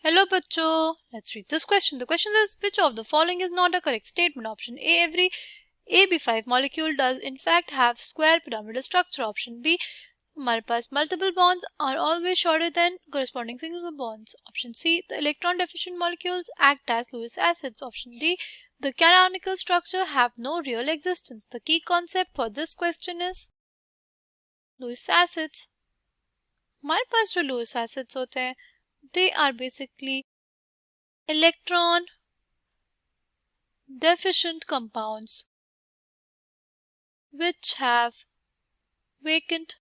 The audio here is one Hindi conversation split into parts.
Hello बच्चों, let's read this question. The question is, which of the following is not a correct statement? Option A, every AB5 molecule does in fact have square pyramidal structure. Option B, हमारे पास multiple bonds are always shorter than corresponding single bonds. Option C, the electron deficient molecules act as Lewis acids. Option D, the canonical structure have no real existence. The key concept for this question is Lewis acids. हमारे पास जो Lewis acids होते हैं, they are basically electron deficient compounds which have vacant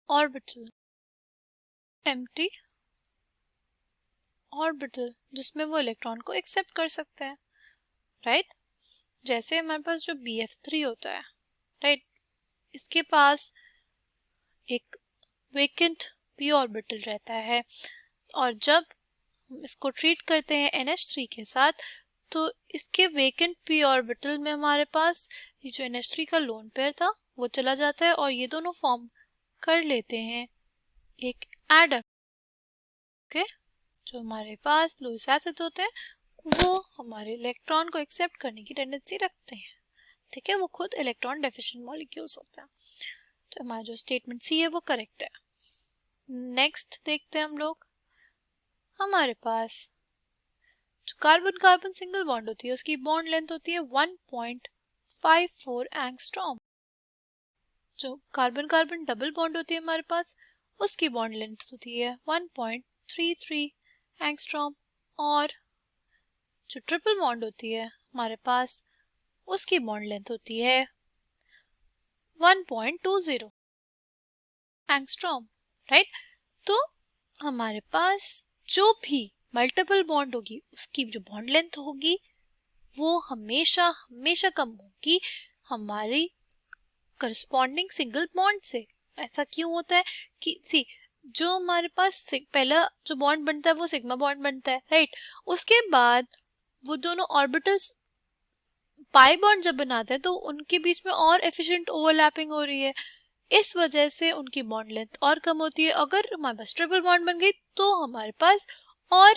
orbital, empty orbital, जिसमें वो इलेक्ट्रॉन को एक्सेप्ट कर सकते हैं, राइट? जैसे हमारे पास जो BF3 होता है, राइट, इसके पास एक वेकेंट p ऑर्बिटल रहता है और जब इसको ट्रीट करते हैं NH3 के साथ तो इसके वेकेंट p ऑर्बिटल में हमारे पास ये जो NH3 का लोन पेयर था वो चला जाता है और ये दोनों फॉर्म कर लेते हैं एक एडम. ओके, जो हमारे पास लुईस एसिड होते हैं वो हमारे इलेक्ट्रॉन को एक्सेप्ट करने की टेंडेंसी रखते हैं, ठीक है, वो खुद इलेक्ट्रॉन डेफिशिएंट मॉलिक्यूल्स होते हैं. तो हमारा जो स्टेटमेंट सी है वो करेक्ट है. नेक्स्ट देखते हैं हम लोग. हमारे पास जो कार्बन कार्बन सिंगल बॉन्ड होती है उसकी बॉन्ड लेंथ होती है 1.54 एंगस्ट्रॉम. जो कार्बन कार्बन डबल बॉन्ड होती है हमारे पास उसकी बॉन्ड लेंथ होती है 1.33 एंगस्ट्रॉम और जो ट्रिपल बॉन्ड होती है हमारे पास उसकी बॉन्ड लेंथ होती है 1.20 एंगस्ट्रॉम, राइट? तो हमारे पास जो भी मल्टीपल बॉन्ड होगी उसकी जो बॉन्ड लेंथ होगी वो हमेशा हमेशा कम होगी हमारी करस्पॉन्डिंग सिंगल बॉन्ड से. ऐसा क्यों होता है कि सी जो हमारे पास पहला जो बॉन्ड बनता है वो सिग्मा बॉन्ड बनता है, राइट? उसके बाद वो दोनों ऑर्बिटल्स पाई बॉन्ड जब बनाते हैं तो उनके बीच में और एफिशिएंट ओवरलैपिंग हो रही है, इस वजह से उनकी बॉन्ड लेंथ और कम होती है. अगर हमारे पास ट्रिपल बॉन्ड बन गई तो हमारे पास और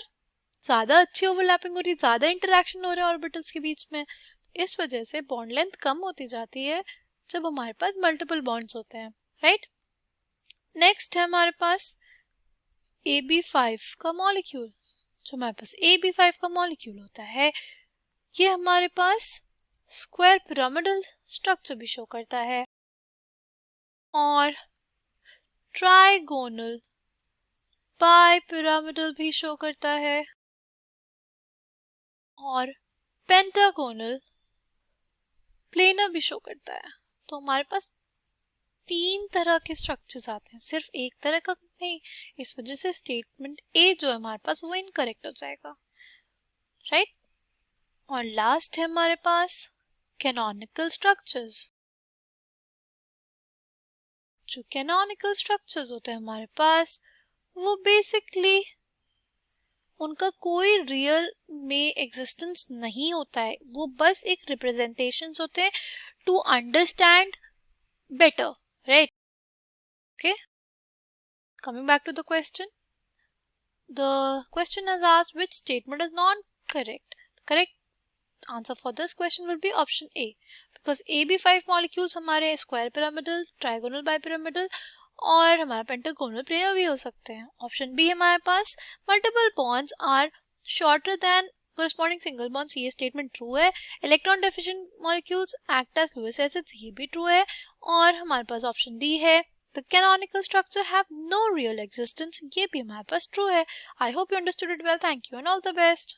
ज़्यादा अच्छी ओवरलैपिंग हो रही है, ज़्यादा इंटरेक्शन हो रहा है ऑर्बिटल्स के बीच में. इस वजह से बॉन्ड लेंथ कम होती जाती है जब हमारे पास मल्टीपल बॉन्ड्स होते हैं, राइट? नेक्स्ट है हमारे पास AB5 का मॉलिक्यूल. जो हमारे पास AB5 का मॉलिक्यूल होता है ये हमारे पास स्क्वायर पिरामिडल स्ट्रक्चर भी शो करता है और ट्राइगोनल बाई पिरामिडल भी शो करता है और पेंटागोनल प्लेनर भी शो करता है. तो हमारे पास 3 तरह के स्ट्रक्चर्स आते हैं, सिर्फ एक तरह का नहीं. इस वजह से स्टेटमेंट ए जो है हमारे पास वो इनकरेक्ट हो जाएगा, राइट? और लास्ट है हमारे पास कैनोनिकल स्ट्रक्चर्स. जो कैनोनिकल स्ट्रक्चर्स होते हैं हमारे पास वो बेसिकली उनका कोई रियल में एग्जिस्टेंस नहीं होता है, वो बस एक रिप्रेजेंटेशंस होते हैं to understand better, right? Okay, coming back to the question. The question has asked which statement is not correct. The correct answer for this question will be option A, because AB5 molecules हमारे square pyramidal, trigonal bipyramidal और हमारा pentagonal planar भी हो सकते हैं. ऑप्शन बी हमारे पास multiple bonds are shorter than corresponding single bonds, ये स्टेटमेंट ट्रू है. Electron deficient molecules act as Lewis acids, ये भी ट्रू है. और हमारे पास ऑप्शन डी है the canonical structure have no real existence, ये भी हमारे पास ट्रू है. I hope you understood it well. Thank you and all the best.